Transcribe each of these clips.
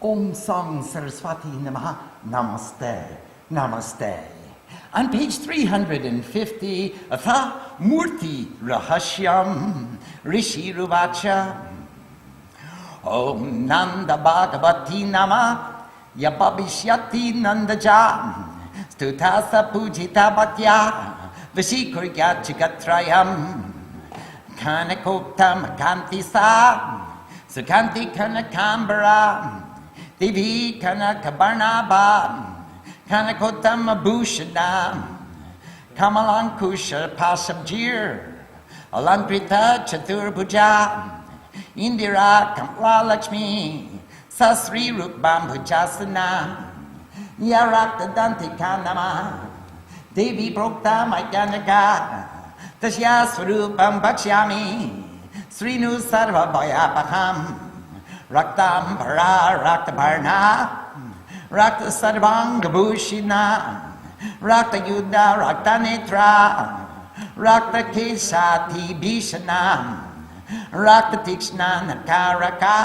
Om Sang Saraswati Namaha. Namaste. Namaste. On page 350, Atha Murti Rahasyam Rishi Ruvacha. Om Nanda Bhagavati Nama Yababhishyati Nandaja Stutasa Pujita Bhatya Vashikuryat Chigatrayam Kanakoptam Kanti Sa Sukanti Kanakambara Devi Kanakabarnaba Kanakotam Bhushanam Kamalankusha Pasabjir Alankrita Chaturbhuja Indira Kamala Lakshmi Sasri Rupam Bhujasana Yarakta Dantika Nama Devi Prokta Mayanaka Tasya Swarupam Bhakshyami Srinu Sarva Bhayapaham Raktam Para Rakta Bharna Rakta Sarvanga Bhushina Rakta Yuddha Rakta Netra Rakta Kesati Bhishanam Rakta Tikshna Nakaraka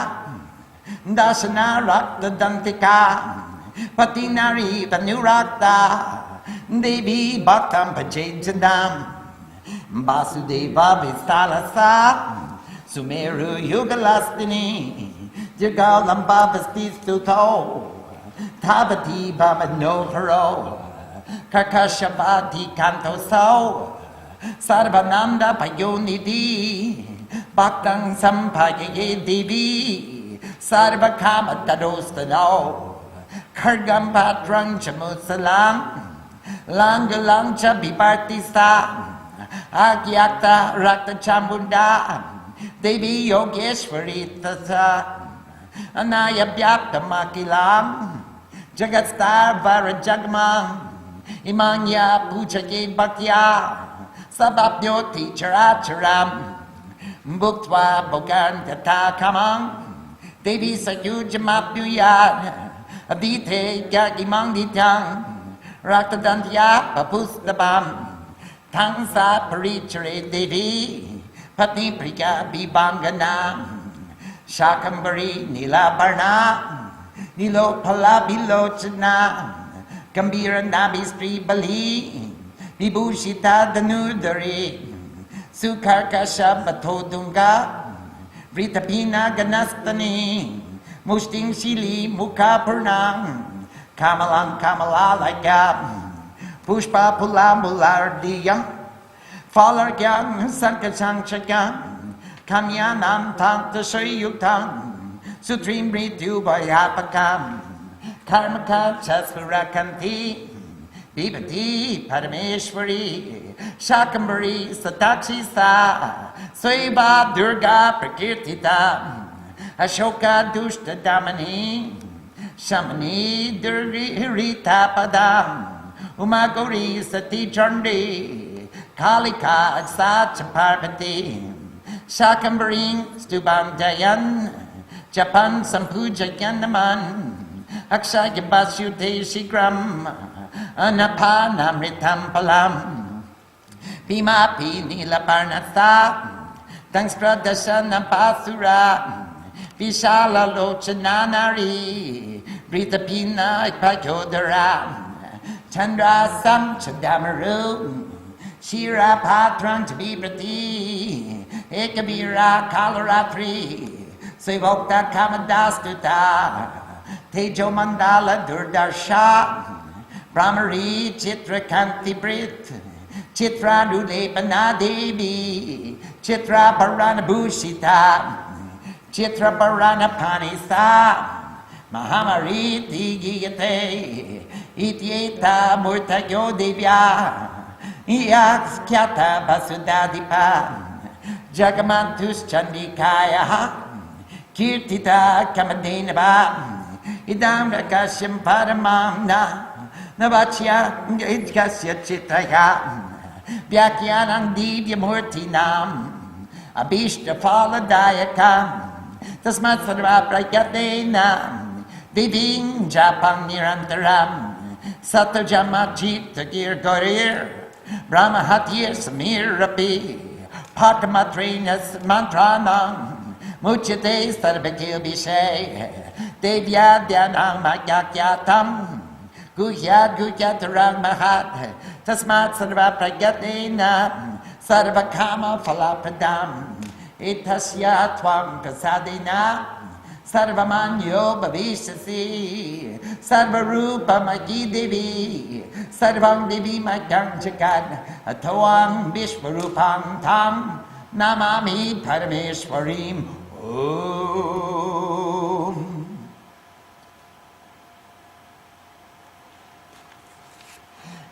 Dasana Rakta Dantika Patinari Vanurakta Devi Bhaktam Pajejanam Vasudeva Vistalasa Sumeru Yugalastini Jagalamba Vastistuto Tavati Bhavanovaro Karkashavati Kantoso Sarvananda Payonidi Bhaktang Sampaye Devi Sarvakama Tadostano Kargam Patrang Chamusalam Langalang Chabipartisa Agyakta Rakta Chambunda Devi Yogeshwari Tasa Anayabhyapta Makilam Jagatstar Varajagmam Imanya Pujaye Bhaktya Sabapyoti Characharam Bhuktva Bhogan Tata Kamang Devi Sayujamapyuyad Adite Yagimang Ditang Raktadantya Papustabam Tangsa Parichare Devi Patni Prika Bibangana Shakambari Nilabarna Nilopala Bilochana Gambira Nabi Sri Bali Vibhushita Danudari Sukarkasha Batodunga Ritapina Ganastani Mushting Shili Mukapurnam Kamalang Kamalalaya Pushpa Pulambulardiyam Falargyam Sankachang Chakam Kamyanam Tantasayuktam Sutrim Ritu Vayapakam Karmaka Chasvarakanti Vipati Parameshwari Shakambari Satakshi Sa Swaiva Durga Prakirtita Ashoka Dushta Damani Shamani Durita Padam Umagori Sati Chandi Kalika Sacha Parvati Shakambari Stubam Dayan Japan Sampuja Yanaman Akshaya Basute Shigram Anapanamritam Palam Pimapi Nilaparnatha Tangspradasana Pasura Vishala Lochananari Britapina Ipayodara Chandra Sam Chadamaru Shira Patran Tabibrati Ekabira Kalaratri Sevokta Kamadastuta Tejo Mandala Durdarsha Brahmari Chitra Kanti Brit Chitra Dudepana Devi Chitra Parana Bhushita Chitra Parana Panisa Mahamari Tigiyate Ityeta Murtayo Devya Iyaks Kyata Vasudadipa Jagamantus Chandikaya Kirtita Kamadenava Idam Rakasyam Paramamna Navachya Idkasya Chitaya Vyakyanam Divya Murti Nam Abhishta Phaladayakam Tasmat Sarva Prakyatena Diving Japam Nirantaram Satajama Jita Gir Gorir Brahma Hatir Samir Rapi Patamatrinas Mantranam Muchate Sarvakil Bishay Devya Dhyanam Magyakyatam Guhyad Guhyatarang Mahat Tasmat Sarva Pragyatena Sarva Kama Phalapadam Etasya Twam Prasadena Sarvamanyo Bhavishasi Sarvarupa Magi Devi Sarvam Devi Magyam Jagat Atoam Vishvarupam Tam Namami Parameshwarim Om.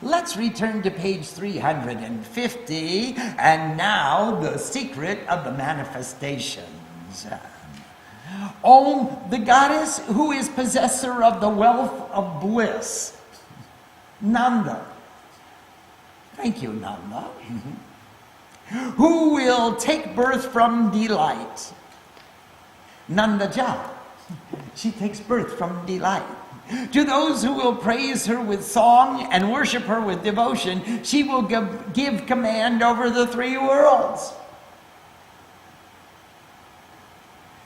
Let's return to page 350, and now the secret of the manifestations. Om, the goddess who is possessor of the wealth of bliss. Nanda. Thank you, Nanda. Who will take birth from delight. Nandaja. She takes birth from delight. To those who will praise her with song and worship her with devotion, she will give command over the three worlds.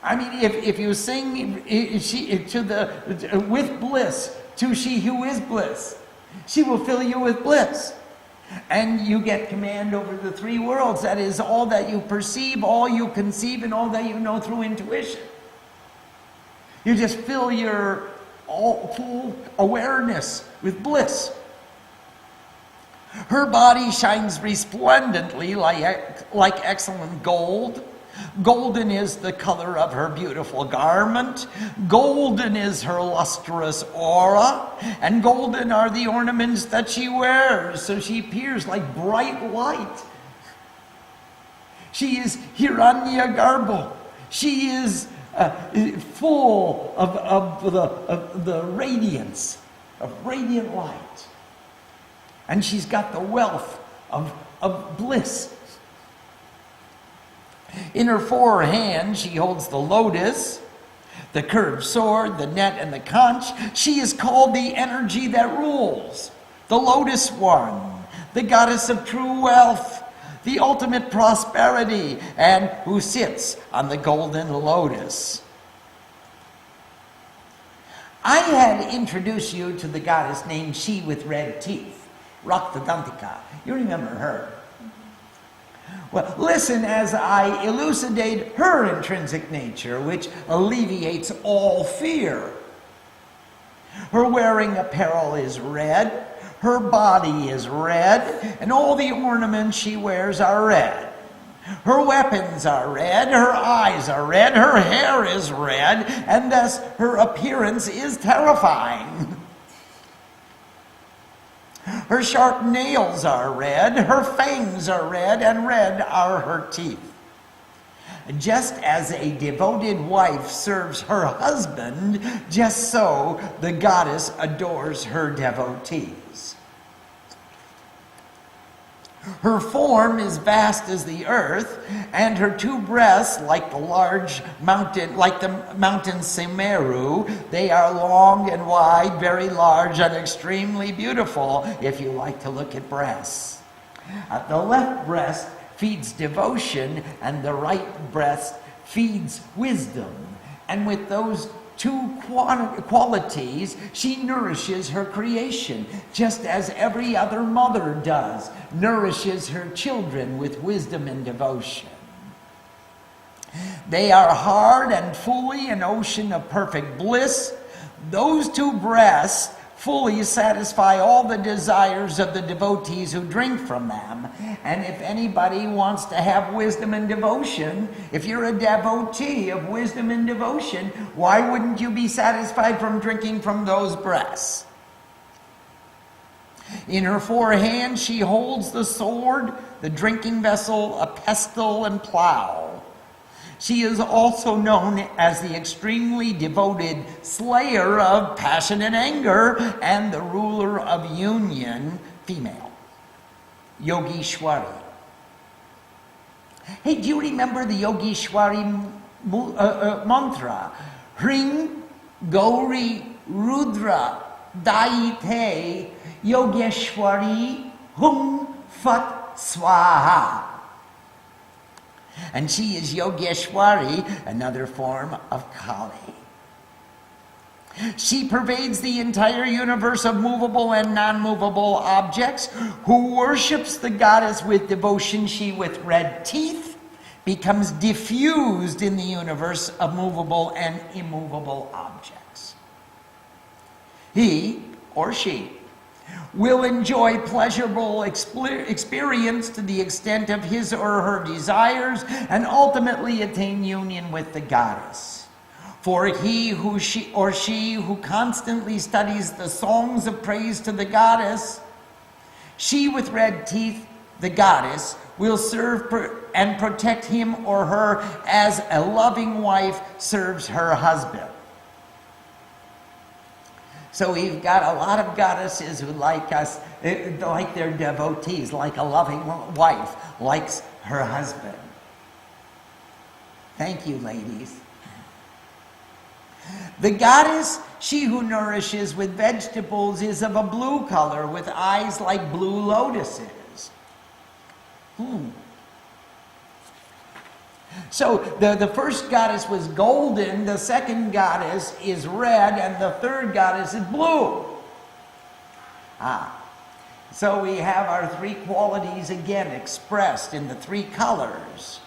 I mean, if you sing with bliss to she who is bliss, she will fill you with bliss. And you get command over the three worlds. That is all that you perceive, all you conceive, and all that you know through intuition. You just fill your full awareness with bliss. Her body shines resplendently like excellent gold. Golden is the color of her beautiful garment. Golden is her lustrous aura. And golden are the ornaments that she wears. So she appears like bright light. She is Hiranyagarbha. She is full of the radiance, of radiant light. And she's got the wealth of bliss. In her four hands, she holds the lotus, the curved sword, the net, and the conch. She is called the energy that rules, the lotus one, the goddess of true wealth, the ultimate prosperity, and who sits on the golden lotus. I had introduced you to the goddess named She with Red Teeth, Raktadantika. You remember her. Well, listen as I elucidate her intrinsic nature, which alleviates all fear. Her wearing apparel is red, her body is red, and all the ornaments she wears are red. Her weapons are red, her eyes are red, her hair is red, and thus her appearance is terrifying. Her sharp nails are red, her fangs are red, and red are her teeth. Just as a devoted wife serves her husband, just so the goddess adores her devotees. Her form is vast as the earth, and her two breasts like the mountain Sumeru. They are long and wide, very large, and extremely beautiful if you like to look at breasts. The left breast feeds devotion, and the right breast feeds wisdom. And with those two qualities, she nourishes her creation, just as every other mother does, nourishes her children with wisdom and devotion. They are hard and fully an ocean of perfect bliss. Those two breasts fully satisfy all the desires of the devotees who drink from them. And if anybody wants to have wisdom and devotion, if you're a devotee of wisdom and devotion, why wouldn't you be satisfied from drinking from those breasts? In her four hands she holds the sword, the drinking vessel, a pestle, and plow. She is also known as the extremely devoted slayer of passion and anger and the ruler of union, female, Yogeshwari. Hey, do you remember the Yogeshwari mantra? Hring Gauri Rudra Daite Yogeshwari Hum Fat Swaha. And she is Yogeshwari, another form of Kali. She pervades the entire universe of movable and non-movable objects. Who worships the goddess with devotion, she with red teeth, becomes diffused in the universe of movable and immovable objects. He or she will enjoy pleasurable experience to the extent of his or her desires and ultimately attain union with the goddess. For he who she who constantly studies the songs of praise to the goddess, she with red teeth, the goddess, will serve and protect him or her as a loving wife serves her husband. So we've got a lot of goddesses who like us, like their devotees, like a loving wife likes her husband. Thank you, ladies. The goddess, she who nourishes with vegetables, is of a blue color with eyes like blue lotuses. So the first goddess was golden, the second goddess is red, and the third goddess is blue. So we have our three qualities again expressed in the three colors.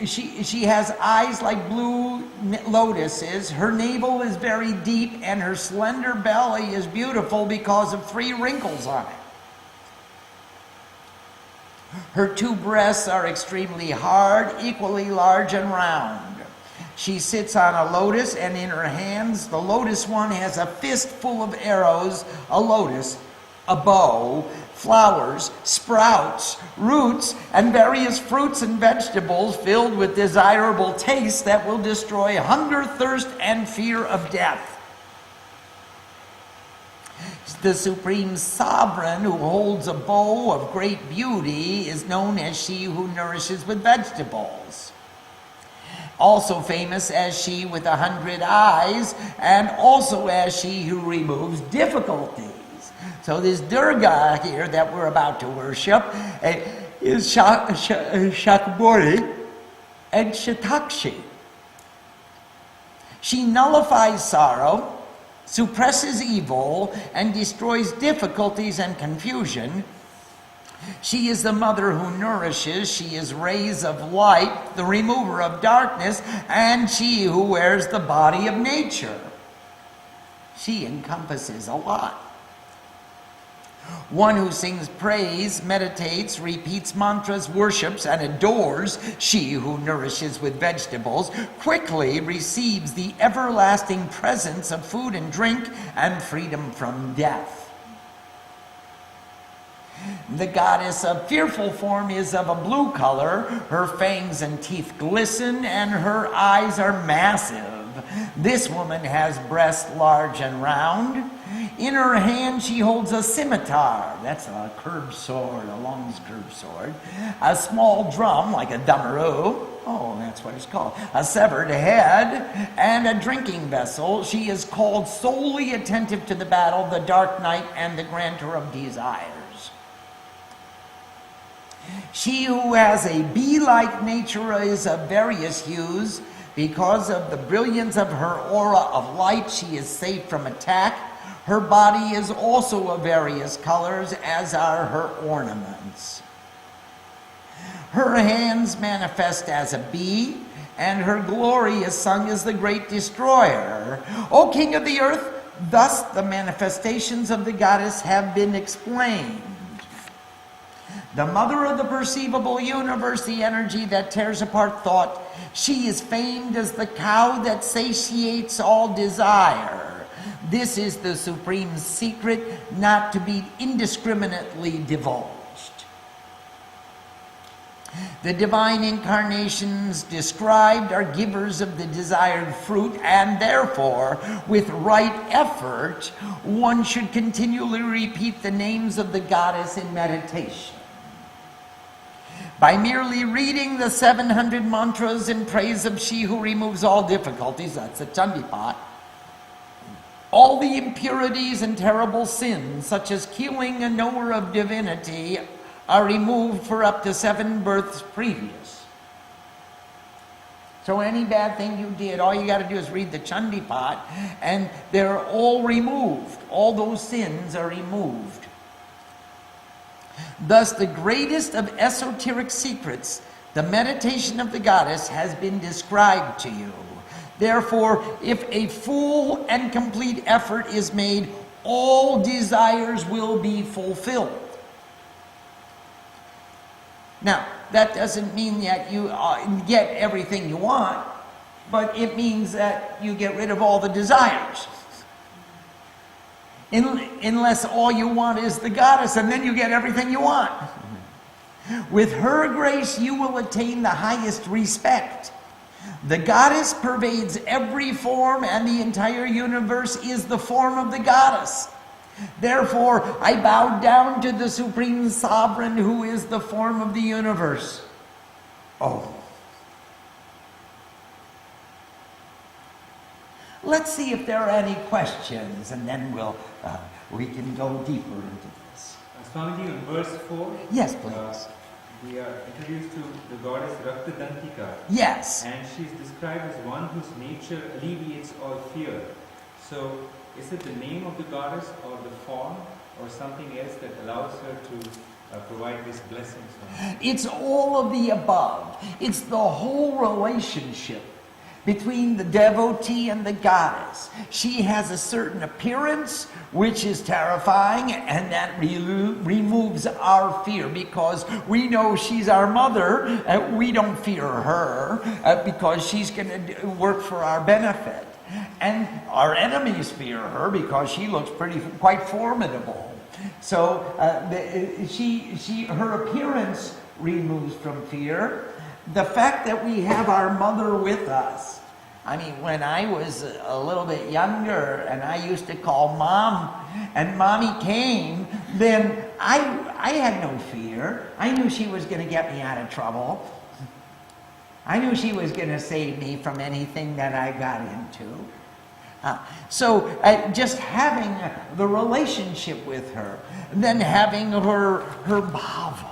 She has eyes like blue lotuses. Her navel is very deep, and her slender belly is beautiful because of 3 wrinkles on it. Her 2 breasts are extremely hard, equally large and round. She sits on a lotus, and in her hands, the lotus one has a fist full of arrows, a lotus, a bow, flowers, sprouts, roots, and various fruits and vegetables filled with desirable taste that will destroy hunger, thirst, and fear of death. The supreme sovereign who holds a bow of great beauty is known as she who nourishes with vegetables. Also famous as she with 100 eyes, and also as she who removes difficulties. So this Durga here that we're about to worship is Shakambhori and Shatakshi. She nullifies sorrow, suppresses evil, and destroys difficulties and confusion. She is the mother who nourishes. She is rays of light, the remover of darkness, and she who wears the body of nature. She encompasses a lot. One who sings praise, meditates, repeats mantras, worships, and adores, she who nourishes with vegetables, quickly receives the everlasting presence of food and drink and freedom from death. The goddess of fearful form is of a blue color. Her fangs and teeth glisten, and her eyes are massive. This woman has breasts large and round. In her hand she holds a scimitar, that's a curved sword, a long curved sword, a small drum like a damaru, that's what it's called, a severed head, and a drinking vessel. She is called solely attentive to the battle, the dark night, and the grantor of desires. She who has a bee-like nature is of various hues. Because of the brilliance of her aura of light, she is safe from attack. Her body is also of various colors, as are her ornaments. Her hands manifest as a bee, and her glory is sung as the great destroyer. O King of the earth, thus the manifestations of the goddess have been explained. The mother of the perceivable universe, the energy that tears apart thought, she is famed as the cow that satiates all desire. This is the supreme secret, not to be indiscriminately divulged. The divine incarnations described are givers of the desired fruit, and therefore, with right effort, one should continually repeat the names of the goddess in meditation. By merely reading the 700 mantras in praise of she who removes all difficulties, that's the Chandi part, all the impurities and terrible sins, such as killing a knower of divinity, are removed for up to 7 births previous. So any bad thing you did, all you got to do is read the Chandi Pat, and they're all removed. All those sins are removed. Thus, the greatest of esoteric secrets, the meditation of the goddess, has been described to you. Therefore, if a full and complete effort is made, all desires will be fulfilled. Now, that doesn't mean that you get everything you want, but it means that you get rid of all the desires. Unless all you want is the goddess, and then you get everything you want. With her grace, you will attain the highest respect. The goddess pervades every form, and the entire universe is the form of the goddess. Therefore, I bow down to the Supreme Sovereign, who is the form of the universe. Oh. Let's see if there are any questions, and then we can go deeper into this. Swamiji, in verse 4, yes, please. We are introduced to the goddess Raktadantika. Yes. And she's described as one whose nature alleviates all fear. So, is it the name of the goddess or the form or something else that allows her to provide these blessings? It's all of the above. It's the whole relationship between the devotee and the goddess. She has a certain appearance which is terrifying, and that removes our fear, because we know she's our mother. We don't fear her because she's going to work for our benefit. And our enemies fear her because she looks quite formidable. So her appearance removes from fear. The fact that we have our mother with us. I mean, when I was a little bit younger and I used to call Mom, and Mommy came, then I had no fear. I knew she was going to get me out of trouble. I knew she was going to save me from anything that I got into. So just having the relationship with her, then having her bhava.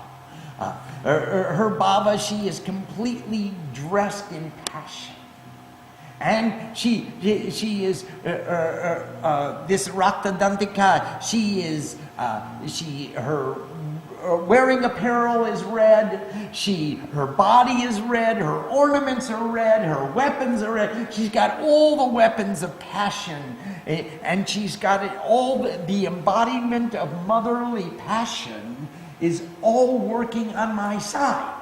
Her bhava, she is completely dressed in passion. And she is this Raktadantika. Her wearing apparel is red. Her body is red. Her ornaments are red. Her weapons are red. She's got all the weapons of passion, and she's got it all. The embodiment of motherly passion is all working on my side.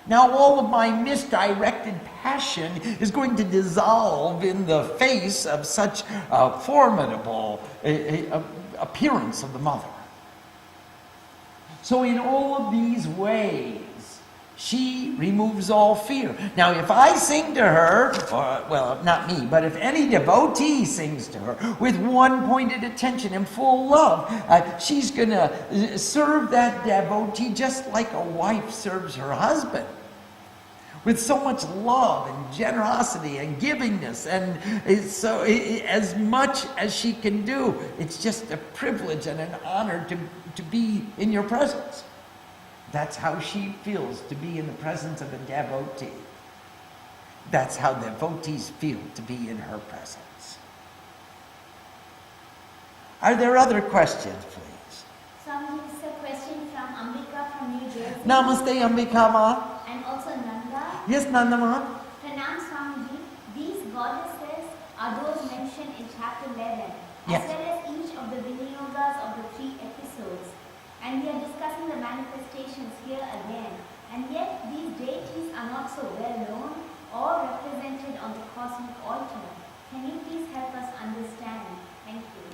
Now all of my misdirected passion is going to dissolve in the face of such a formidable appearance of the mother. So in all of these ways, she removes all fear. Now if I sing to her, well, not me, but if any devotee sings to her with one pointed attention and full love, she's going to serve that devotee just like a wife serves her husband. With so much love and generosity and givingness, and as much as she can do. It's just a privilege and an honor to be in your presence. That's how she feels to be in the presence of a devotee. That's how devotees feel to be in her presence. Are there other questions, please? Swamiji, this is a question from Ambika from New Jersey. Namaste, Ambika Ma. And also Nanda. Yes, Nanda Ma. Pranam Swamiji, these goddesses are those mentioned in chapter 11, Yes. as well as each of the Vinyogas of the 3 episodes. And we are discussing the manifestations here again. And yet these deities are not so well known or represented on the cosmic altar. Can you please help us understand? Thank you.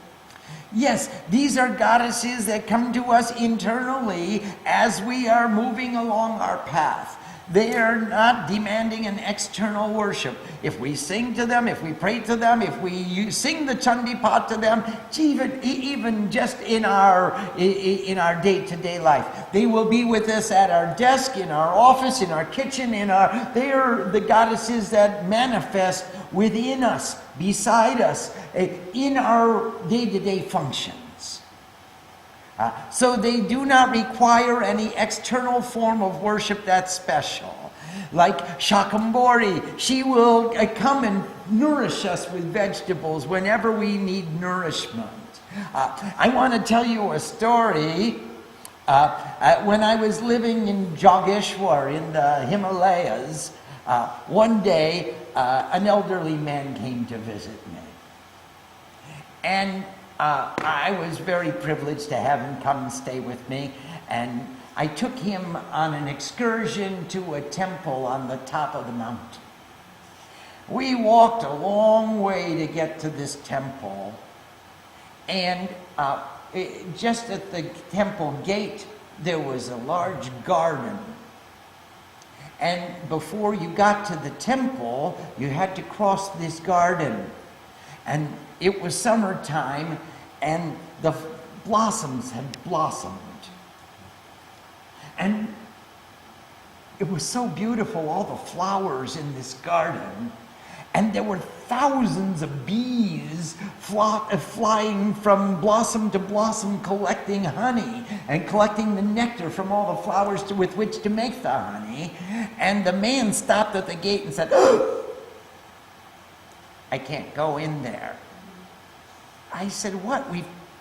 Yes, these are goddesses that come to us internally as we are moving along our path. They are not demanding an external worship. If we sing to them, if we pray to them, if we sing the Chandi Pat to them, even just in our day-to-day life, they will be with us at our desk, in our office, in our kitchen. They are the goddesses that manifest within us, beside us, in our day-to-day functions. So they do not require any external form of worship that's special. Like Shakambori, she will come and nourish us with vegetables whenever we need nourishment. I want to tell you a story. When I was living in Jogeshwar in the Himalayas, one day an elderly man came to visit me. And I was very privileged to have him come and stay with me. And I took him on an excursion to a temple on the top of the mountain. We walked a long way to get to this temple. And just at the temple gate, there was a large garden. And before you got to the temple, you had to cross this garden. And it was summertime, and the blossoms had blossomed. And it was so beautiful, all the flowers in this garden. And there were thousands of bees flying from blossom to blossom, collecting honey and collecting the nectar from all the flowers with which to make the honey. And the man stopped at the gate and said, "Oh, I can't go in there." I said, "What?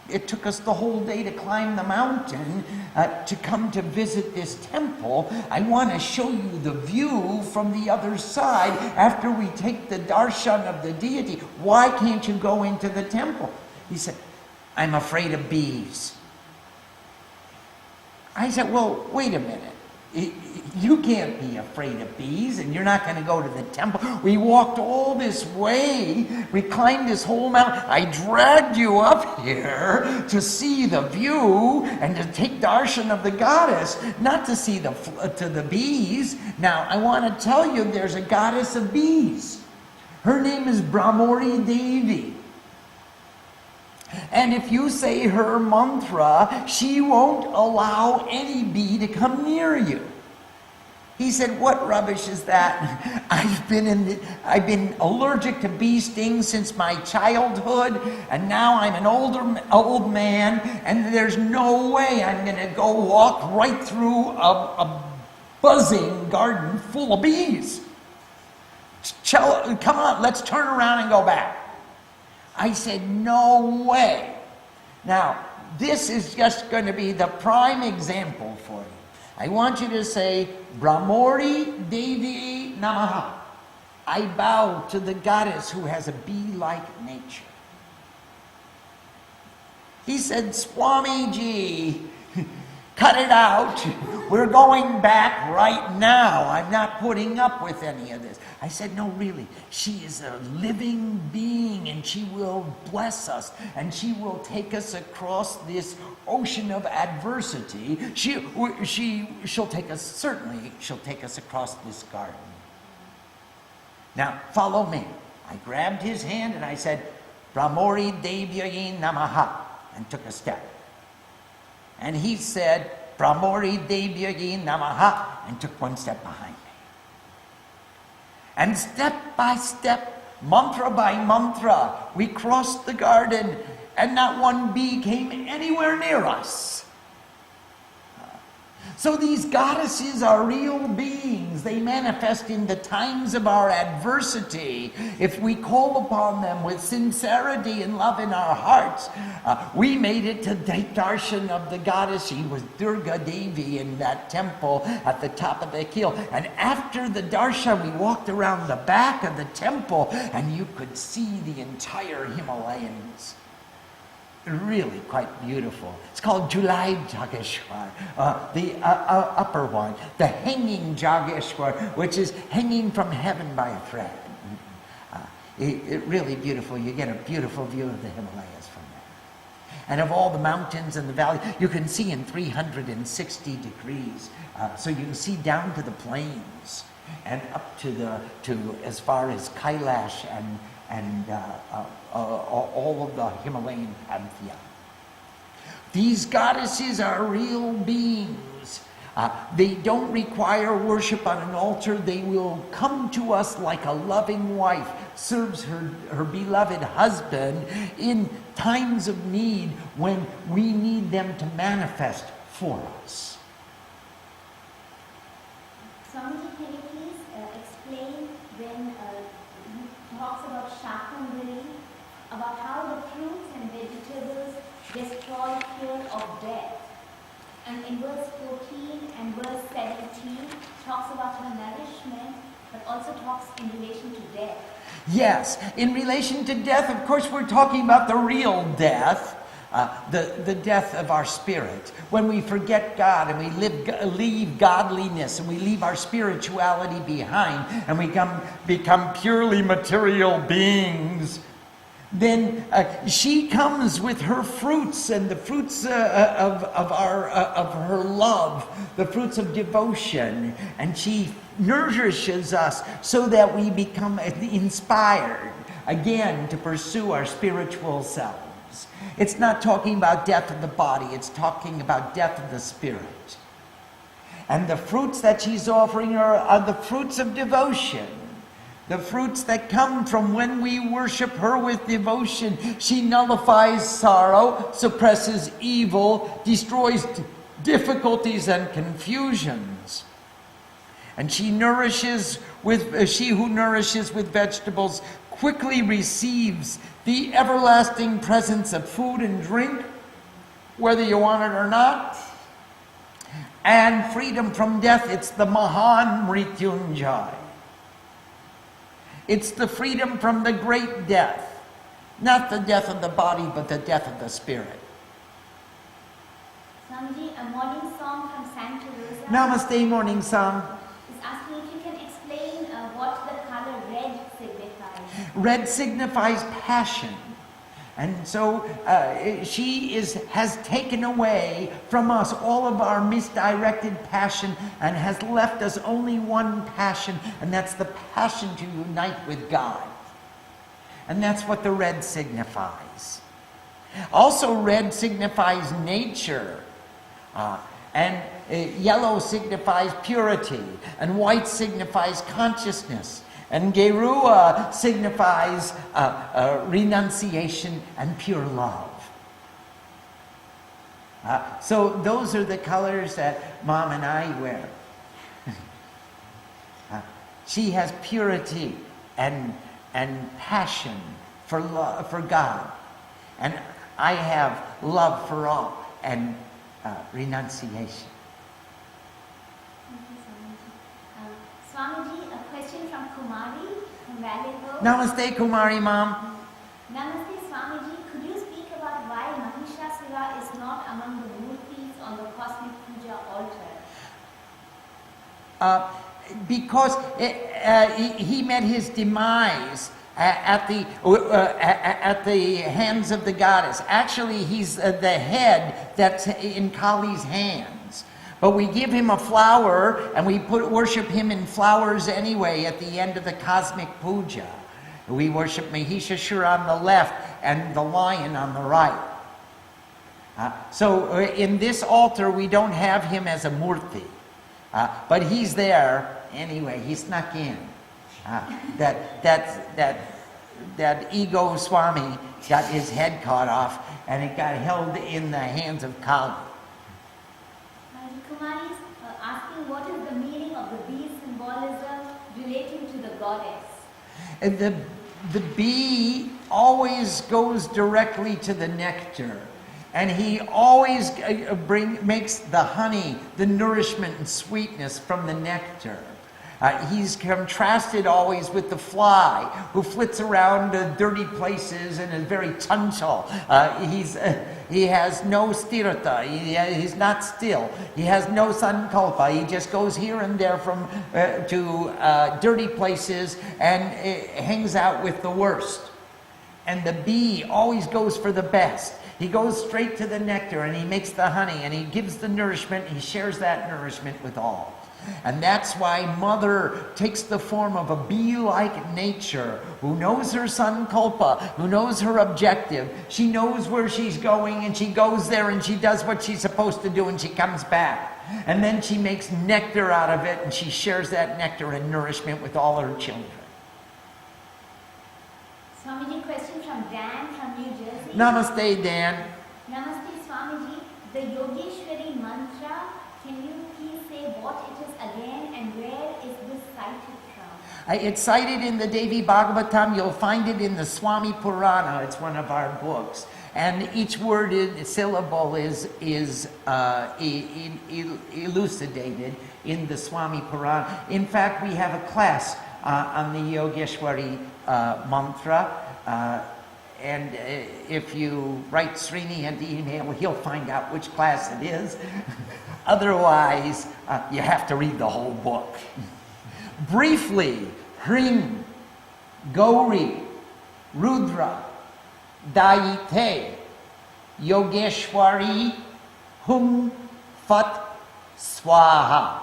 It took us the whole day to climb the mountain to come to visit this temple. I want to show you the view from the other side after we take the darshan of the deity. Why can't you go into the temple?" He said, "I'm afraid of bees." I said, "Well, wait a minute. You can't be afraid of bees, and you're not going to go to the temple. We walked all this way. We climbed this whole mountain. I dragged you up here to see the view and to take darshan of the goddess, not to see the bees. Now, I want to tell you, there's a goddess of bees. Her name is Brahmori Devi. And if you say her mantra, she won't allow any bee to come near you." He said, "What rubbish is that? I've been allergic to bee stings since my childhood, and now I'm an old man, and there's no way I'm going to go walk right through a buzzing garden full of bees. Come on, let's turn around and go back." I said, "No way." Now, this is just going to be the prime example for you. I want you to say, "Brahmori Devi Namaha." I bow to the goddess who has a bee-like nature. He said, "Swamiji, cut it out. We're going back right now. I'm not putting up with any of this." I said, "No, really. She is a living being, and she will bless us, and she will take us across this ocean of adversity. She'll take us, certainly, she'll take us across this garden. Now, follow me." I grabbed his hand and I said, "Brahmori Devyayi Namaha," and took a step. And he said, "Brahmori Devyayi Namaha," and took one step behind me. And step by step, mantra by mantra, we crossed the garden, and not one bee came anywhere near us. So these goddesses are real beings. They manifest in the times of our adversity. If we call upon them with sincerity and love in our hearts, we made it to take darshan of the goddess. She was Durga Devi in that temple at the top of the hill. And after the darshan, we walked around the back of the temple, and you could see the entire Himalayas. Really quite beautiful. It's called Julai Jageshwar, the upper one, the hanging Jageshwar, which is hanging from heaven by a thread. It really beautiful. You get a beautiful view of the Himalayas from there. And of all the mountains and the valley, you can see in 360 degrees. So you can see down to the plains and up to as far as Kailash and all of the Himalayan pantheon. These goddesses are real beings. They don't require worship on an altar. They will come to us like a loving wife serves her beloved husband in times of need when we need them to manifest for us. Swamiji, can you explain when he talks about Shakambari, about how the fruits and vegetables destroy fear of death. And in verse 14 and verse 17 talks about her nourishment, but also talks in relation to death. Yes, in relation to death, of course, we're talking about the real death, the death of our spirit. When we forget God and we leave godliness and we leave our spirituality behind and we become purely material beings, then she comes with her fruits and the fruits of her love, the fruits of devotion, and she nourishes us so that we become inspired again to pursue our spiritual selves. It's not talking about death of the body, it's talking about death of the spirit. And the fruits that she's offering are the fruits of devotion. The fruits that come from when we worship her with devotion. She nullifies sorrow, suppresses evil, destroys difficulties and confusions. And she who nourishes with vegetables quickly receives the everlasting presence of food and drink, whether you want it or not. And freedom from death, it's the Mahan Mrityunjay. It's the freedom from the great death. Not the death of the body, but the death of the spirit. Swamiji, a morning song from Santa Rosa Namaste morning song. is asking if you can explain what the color red signifies. Red signifies passion. And so she has taken away from us all of our misdirected passion and has left us only one passion, and that's the passion to unite with God. And that's what the red signifies. Also, red signifies nature. And yellow signifies purity. And white signifies consciousness. And Gerua signifies renunciation and pure love. So those are the colors that Mom and I wear. She has purity and passion for love, for God. And I have love for all and renunciation. Swamiji, a question from Kumari from Valley. Namaste, Kumari Mom. Namaste, Swamiji. Could you speak about why Mahishasura is not among the murtis on the cosmic puja altar? Because he met his demise at the hands of the goddess. Actually, he's the head that's in Kali's hands. But we give him a flower, and we worship him in flowers anyway at the end of the cosmic puja. We worship Mahishasura on the left and the lion on the right. So in this altar, we don't have him as a murti. But he's there anyway. He snuck in. That ego Swami got his head cut off, and it got held in the hands of Kali. Kumari is asking what is the meaning of the bee symbolism relating to the goddess? And the bee always goes directly to the nectar. And he always makes the honey, the nourishment and sweetness from the nectar. He's contrasted always with the fly, who flits around dirty places and is very chanchal. He has no sthirata. He's not still. He has no sankalpa. He just goes here and there to dirty places and hangs out with the worst. And the bee always goes for the best. He goes straight to the nectar and he makes the honey and he gives the nourishment. He shares that nourishment with all. And that's why Mother takes the form of a bee-like nature who knows her sankalpa, who knows her objective. She knows where she's going and she goes there and she does what she's supposed to do and she comes back. And then she makes nectar out of it and she shares that nectar and nourishment with all her children. Swamiji, question from Dan from New Jersey. Namaste, Dan. Namaste, Swamiji. The Yogeshwari mantra, can you please say what it is again and where is this cited from? It's cited in the Devi Bhagavatam. You'll find it in the Swami Purana. It's one of our books. And each word, syllable is elucidated in the Swami Purana. In fact, we have a class on the Yogeshwari mantra. And if you write Srini an email, he'll find out which class it is. Otherwise, you have to read the whole book. Briefly, Hring, Gauri, Rudra, Daite, Yogeshwari, Hum, Fat, Swaha.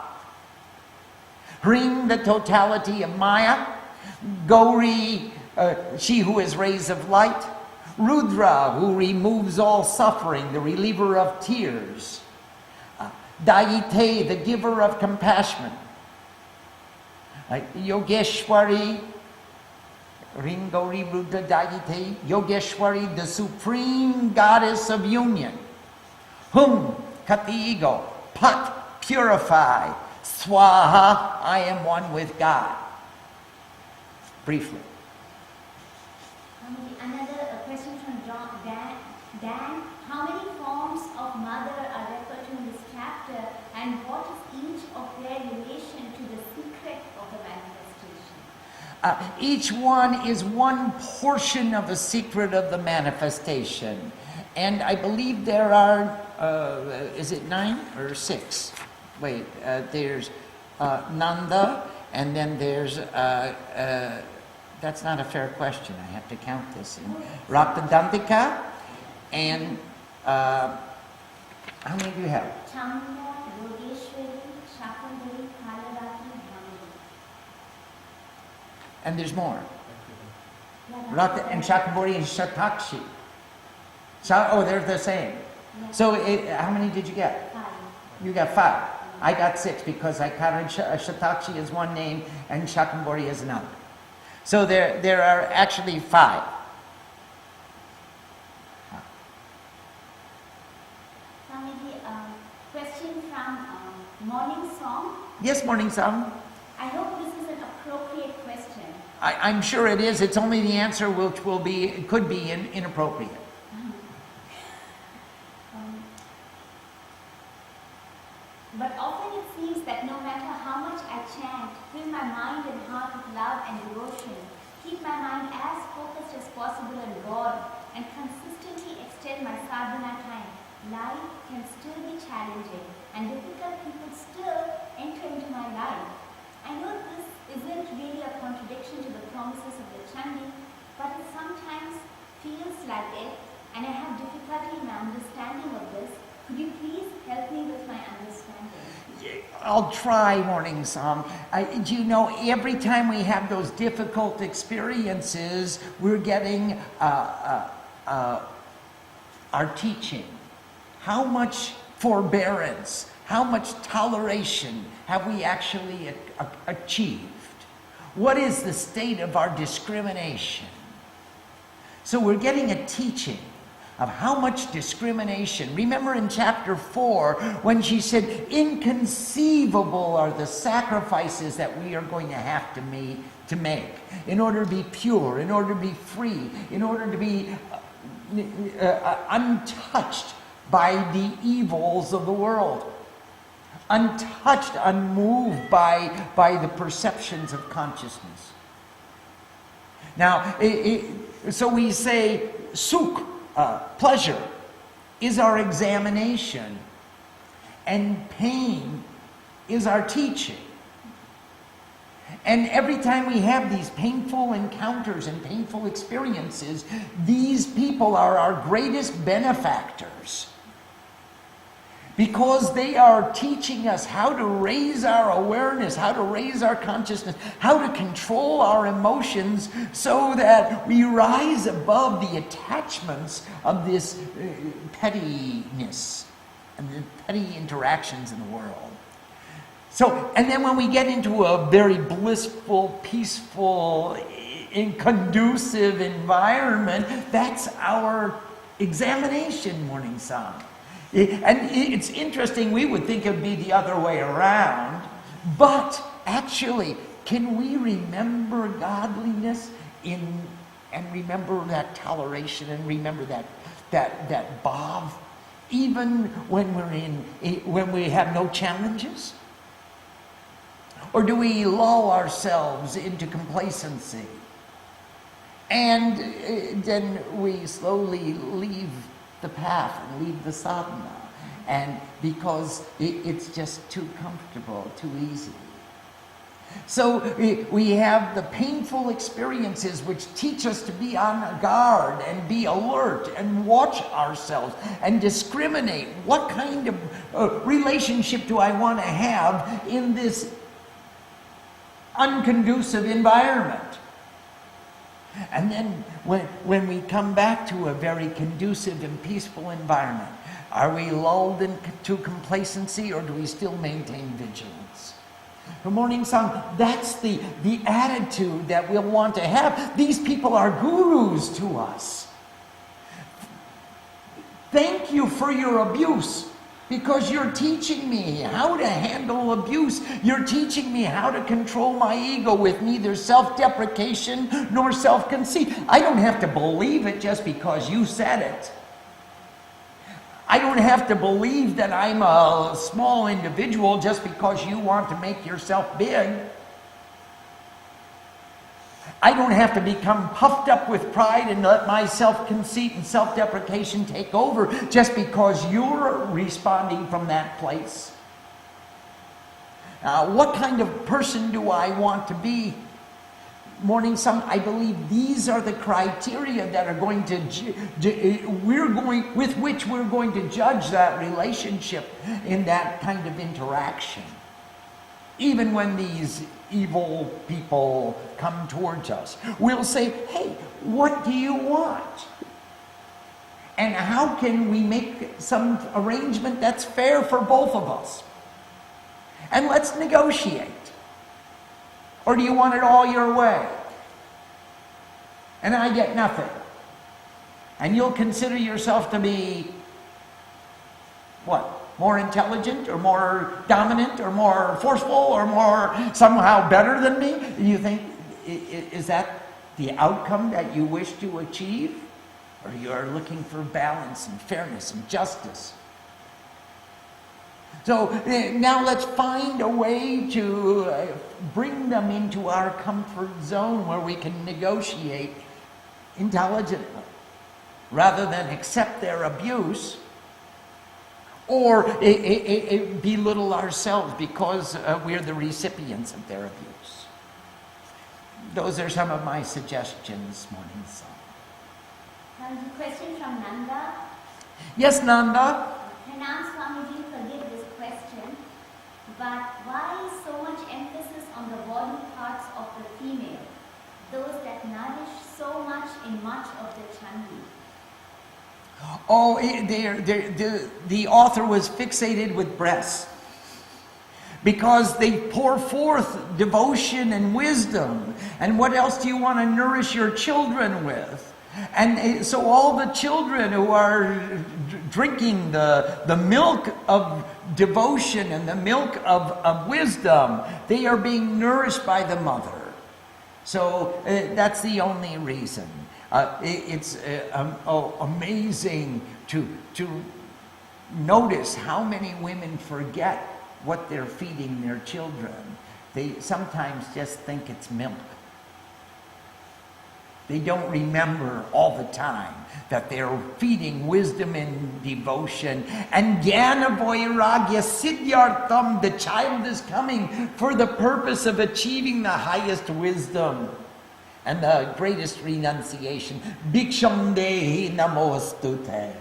Hring, the totality of Maya. Gauri, she who is rays of light. Rudra, who removes all suffering, the reliever of tears. Daite, the giver of compassion. Yogeshwari, Ringori Rudra Daite, Yogeshwari, the supreme goddess of union. Hum, cut the ego. Pat, purify. Swaha, I am one with God. Briefly. Another question from Dan. How many forms of mother are referred to in this chapter, and what is each of their relation to the secret of the manifestation? Each one is one portion of the secret of the manifestation. And I believe there are, is it 9 or 6? Wait, there's Nanda, and then there's, that's not a fair question. I have to count this in. Raptadantika, and how many do you have? Chanda, Yogeshwari, Shakundari, Kaladaki, Bhamani. And there's more. Yeah, Rata and Shakambori and Shatakshi. Oh, they're the same. Yeah. So how many did you get? 5. You got 5. I got 6 because I counted Shatakshi as one name and Shakambori as another. So there are actually 5. Swamiji, question from Morning Song. Yes, morning song. I hope this is an appropriate question. I'm sure it is. It's only the answer which could be inappropriate. But often it seems that no matter how much I chant, fill my mind and heart with love and devotion, keep my mind as focused as possible on God, and consistently extend my sadhana time, life can still be challenging, and difficult people still enter into my life. I know this isn't really a contradiction to the promises of the Chandi, but it sometimes feels like it, and I have difficulty in my understanding of this. Could you please help me with my understanding? I'll try, morning song. Do you know, every time we have those difficult experiences, we're getting our teaching. How much forbearance, how much toleration have we actually achieved? What is the state of our discrimination? So we're getting a teaching of how much discrimination. Remember in chapter 4 when she said, inconceivable are the sacrifices that we are going to have to make in order to be pure, in order to be free, in order to be untouched by the evils of the world, untouched, unmoved by the perceptions of consciousness. Now, so we say, sukh, pleasure, is our examination, and pain is our teaching. And every time we have these painful encounters and painful experiences, these people are our greatest benefactors, because they are teaching us how to raise our awareness, how to raise our consciousness, how to control our emotions so that we rise above the attachments of this pettiness and the petty interactions in the world. So, and then when we get into a very blissful, peaceful, conducive environment, that's our examination, morning song. And it's interesting, we would think it would be the other way around, but actually, can we remember godliness and remember that toleration and remember that bhav, even when we have no challenges? Or do we lull ourselves into complacency? And then we slowly leave the path and leave the sadhana, and because it's just too comfortable, too easy. So we have the painful experiences which teach us to be on guard and be alert and watch ourselves and discriminate. What kind of relationship do I want to have in this unconducive environment? And then when we come back to a very conducive and peaceful environment, are we lulled into complacency, or do we still maintain vigilance? Good morning, Sang. That's the attitude that we'll want to have. These people are gurus to us. Thank you for your abuse, because you're teaching me how to handle abuse. You're teaching me how to control my ego with neither self-deprecation nor self-conceit. I don't have to believe it just because you said it. I don't have to believe that I'm a small individual just because you want to make yourself big. I don't have to become puffed up with pride and let my self-conceit and self-deprecation take over just because you're responding from that place. What kind of person do I want to be? Morning Sun, I believe these are the criteria that are going to with which we're going to judge that relationship in that kind of interaction. Even when these evil people come towards us, we'll say, hey, what do you want? And how can we make some arrangement that's fair for both of us? And let's negotiate. Or do you want it all your way? And I get nothing. And you'll consider yourself to be, what? More intelligent, or more dominant, or more forceful, or more somehow better than me? You think, is that the outcome that you wish to achieve? Or you are looking for balance and fairness and justice? So now let's find a way to bring them into our comfort zone where we can negotiate intelligently, rather than accept their abuse or belittle ourselves because we're the recipients of their abuse. Those are some of my suggestions this morning. So. Question from Nanda. Yes, Nanda? Pranam Swamiji, forgive this question, but why is so much emphasis on the body parts of the female, those that nourish so much in much of the Chandi? Oh, the author was fixated with breasts because they pour forth devotion and wisdom. And what else do you want to nourish your children with? And so all the children who are drinking the milk of devotion and the milk of wisdom, they are being nourished by the mother. So that's the only reason. It's amazing to notice how many women forget what they're feeding their children. They sometimes just think it's milk. They don't remember all the time that they're feeding wisdom and devotion. And Jnana Vairagya Siddhyartham, the child is coming for the purpose of achieving the highest wisdom and the greatest renunciation. Bhiksham Dehi Namostute.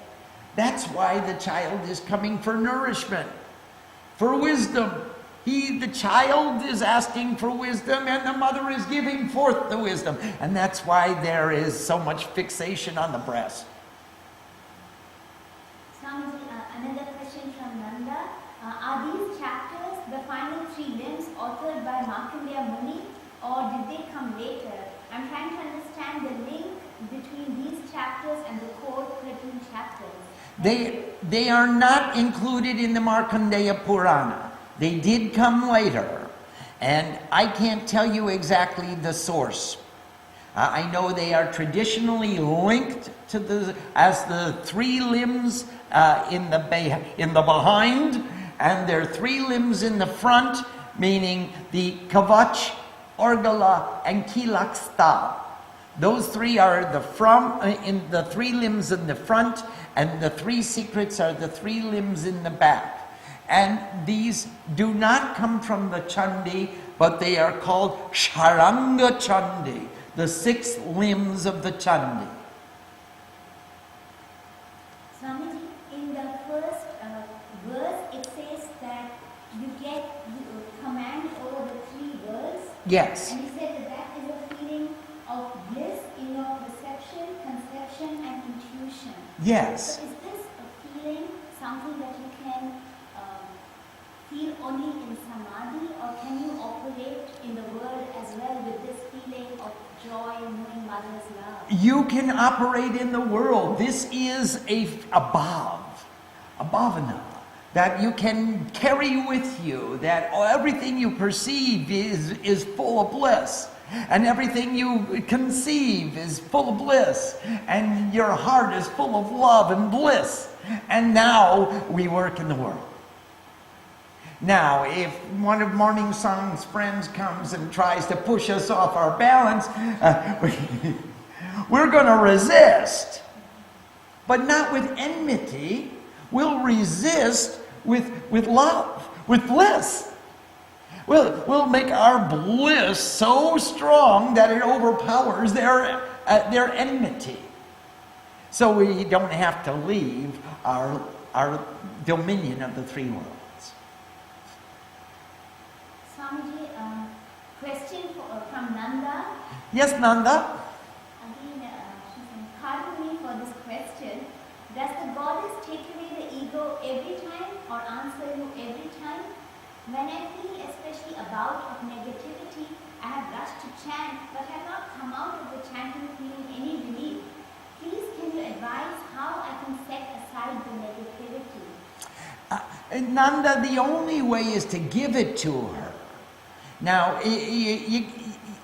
That's why the child is coming for nourishment, for wisdom. The child is asking for wisdom, and the mother is giving forth the wisdom. And that's why there is so much fixation on the breast. Swamiji, another question from Nanda. Are these chapters the final 3 limbs authored by Markandeya Muni, or did they come later? I'm trying to understand the link between these chapters and the core 13 chapters. They are not included in the Markandeya Purana. They did come later. And I can't tell you exactly the source. I know they are traditionally linked to as the three limbs in the behind, and their three limbs in the front, meaning the Kavach, Orgala, and Kilaksta. Those three are in the three limbs in the front, and the three secrets are the three limbs in the back. And these do not come from the Chandi, but they are called Sharanga Chandi, the 6 limbs of the Chandi. Swamiji, in the first verse, it says that you get command over the 3 worlds. Yes. And you said that that is a feeling of bliss in your perception, conception, and intuition. Yes. So is this a feeling, something that you can feel only in samadhi, or can you operate in the world as well with this feeling of joy, knowing mother's love? You can operate in the world. This is a bhavana, that you can carry with you, that everything you perceive is full of bliss, and everything you conceive is full of bliss, and your heart is full of love and bliss. And now we work in the world. Now, if one of Morning Song's friends comes and tries to push us off our balance, we're going to resist. But not with enmity. We'll resist with love, with bliss. We'll make our bliss so strong that it overpowers their enmity. So we don't have to leave our dominion of the 3 worlds. Swamiji, question from Nanda. Yes, Nanda? Again, she said, pardon me for this question. Does the goddess take away the ego every time or answer you every time? When I feel especially a bout of negativity, I have rushed to chant but have not come out of the chanting feeling any relief. Please can you advise how I can set aside the negativity? Nanda, the only way is to give it to her. Now,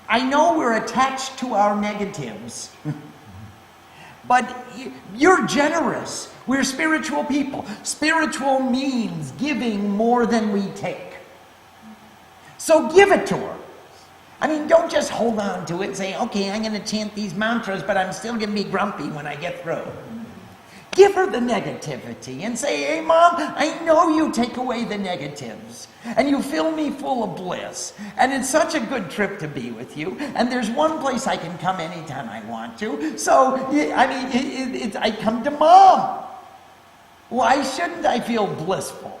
I know we're attached to our negatives, but you're generous. We're spiritual people. Spiritual means giving more than we take. So give it to her. I mean, don't just hold on to it and say, okay, I'm going to chant these mantras, but I'm still going to be grumpy when I get through. Give her the negativity and say, hey, Mom, I know you take away the negatives and you fill me full of bliss. And it's such a good trip to be with you. And there's one place I can come anytime I want to. So, I mean, I come to Mom. Why shouldn't I feel blissful?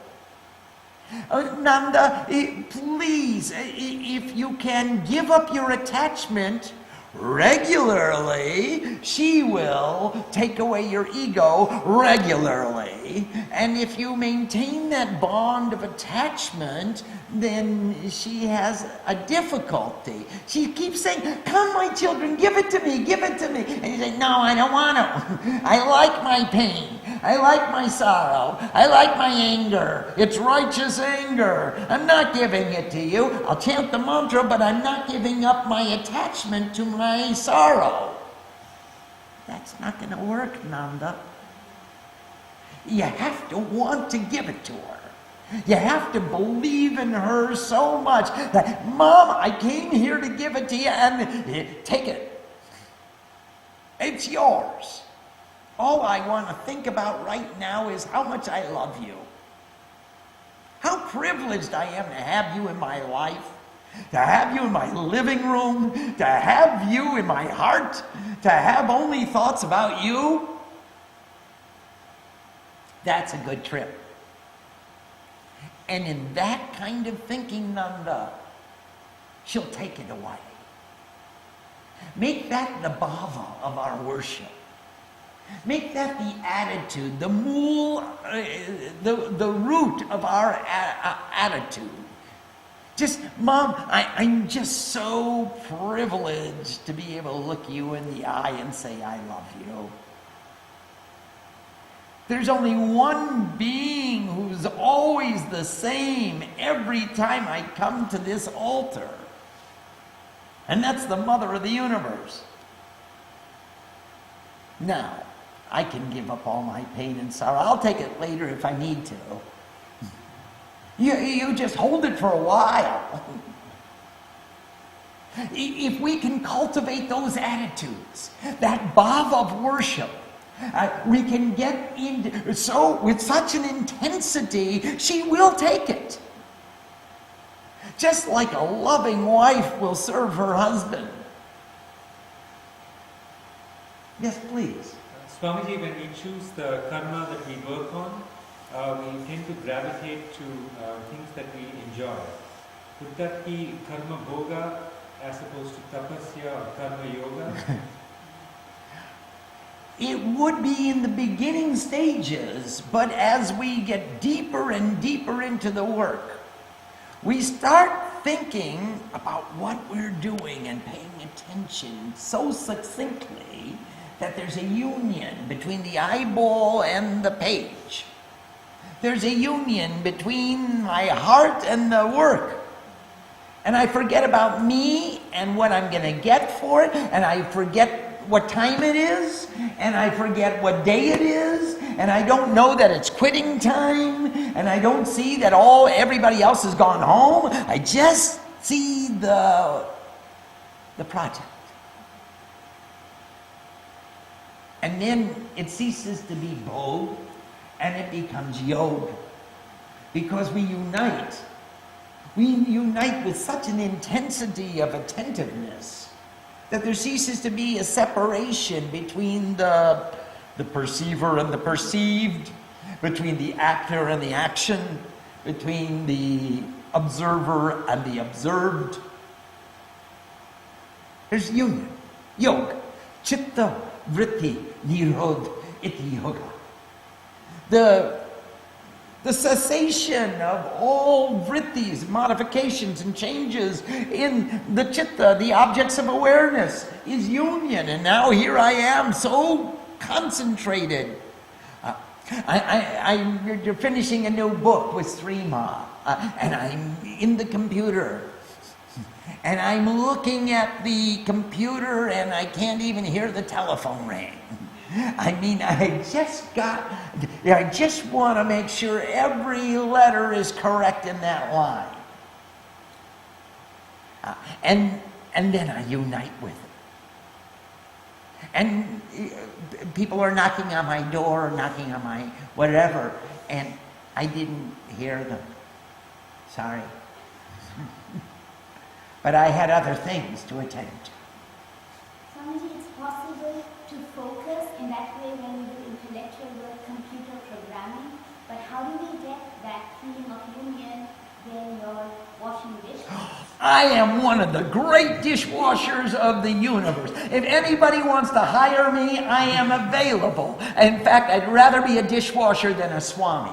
Nanda, please, if you can give up your attachment regularly, she will take away your ego regularly. And if you maintain that bond of attachment, then she has a difficulty. She keeps saying, come my children, give it to me, give it to me. And you say, no, I don't want to. I like my pain. I like my sorrow. I like my anger. It's righteous anger. I'm not giving it to you. I'll chant the mantra, but I'm not giving up my attachment to my sorrow. That's not going to work, Nanda. You have to want to give it to her. You have to believe in her so much that, Mom, I came here to give it to you, and take it. It's yours. All I want to think about right now is how much I love you. How privileged I am to have you in my life, to have you in my living room, to have you in my heart, to have only thoughts about you. That's a good trip. And in that kind of thinking, Nanda, she'll take it away. Make that the bhava of our worship. Make that the attitude, the mool, the root of our attitude. Just, Mom, I'm just so privileged to be able to look you in the eye and say, I love you. There's only one being who's always the same every time I come to this altar. And that's the Mother of the universe. Now, I can give up all my pain and sorrow. I'll take it later if I need to. You just hold it for a while. If we can cultivate those attitudes, that bhav of worship, we can get into, so with such an intensity, she will take it. Just like a loving wife will serve her husband. Yes, please. Swamiji, when we choose the karma that we work on, we tend to gravitate to things that we enjoy. Would that be karma bhoga as opposed to tapasya or karma yoga? It would be in the beginning stages, but as we get deeper and deeper into the work, we start thinking about what we're doing and paying attention so succinctly that there's a union between the eyeball and the page. There's a union between my heart and the work. And I forget about me and what I'm going to get for it, and I forget what time it is, and I forget what day it is, and I don't know that it's quitting time, and I don't see that everybody else has gone home. I just see the project. And then it ceases to be bhog, and it becomes yoga. Because we unite. We unite with such an intensity of attentiveness that there ceases to be a separation between the perceiver and the perceived, between the actor and the action, between the observer and the observed. There's union. Yoga. Chitta, vritti, nirod, iti yoga. The cessation of all vrittis, modifications and changes in the chitta, the objects of awareness, is union. And now here I am, so concentrated. I'm finishing a new book with Srima, and I'm in the computer. And I'm looking at the computer and I can't even hear the telephone ring. I mean, I just want to make sure every letter is correct in that line. And then I unite with it. And people are knocking on my door, knocking on my whatever, and I didn't hear them. Sorry. But I had other things to attend to. Swamiji, it's possible to focus in that way when we do intellectual work, computer programming, but how do we get that feeling of union when you're washing dishes? I am one of the great dishwashers of the universe. If anybody wants to hire me, I am available. In fact, I'd rather be a dishwasher than a swami.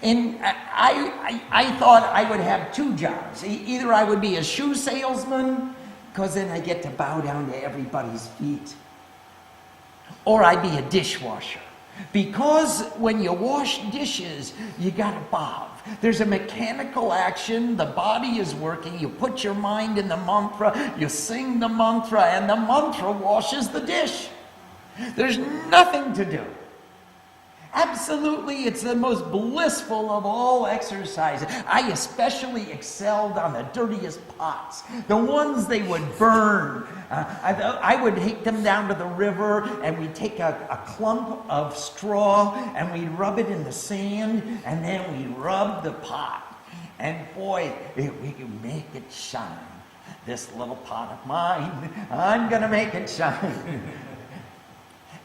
And I thought I would have two jobs. Either I would be a shoe salesman, because then I get to bow down to everybody's feet, or I'd be a dishwasher. Because when you wash dishes, you got to bow. There's a mechanical action, the body is working, you put your mind in the mantra, you sing the mantra, and the mantra washes the dish. There's nothing to do. Absolutely, it's the most blissful of all exercises. I especially excelled on the dirtiest pots, the ones they would burn. I would take them down to the river, and we'd take a clump of straw, and we'd rub it in the sand, and then we'd rub the pot. And boy, we could make it shine. This little pot of mine, I'm going to make it shine.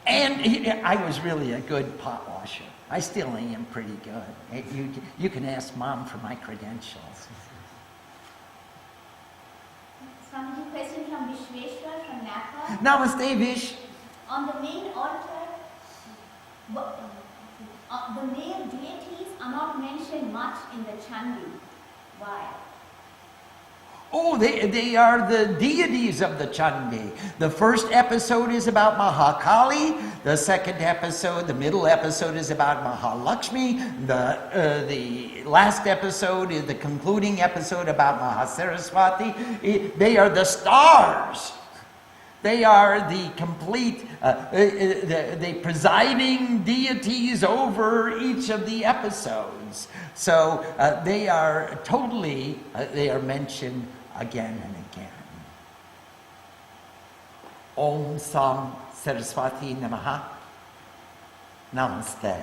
And I was really a good pot washer. I still am pretty good. You can ask Mom for my credentials. Swamiji, question from Vishweshwar from Napa. Namaste, Vish. On the main altar, the male deities are not mentioned much in the Chandi. Why? Oh, they are the deities of the Chandi. The first episode is about Mahakali. The second episode, the middle episode, is about Mahalakshmi. The last episode is the concluding episode about Mahasaraswati. They are the stars. They are the complete, the presiding deities over each of the episodes. So they are totally, they are mentioned again and again. Om Sam Saraswati Namaha. Namaste.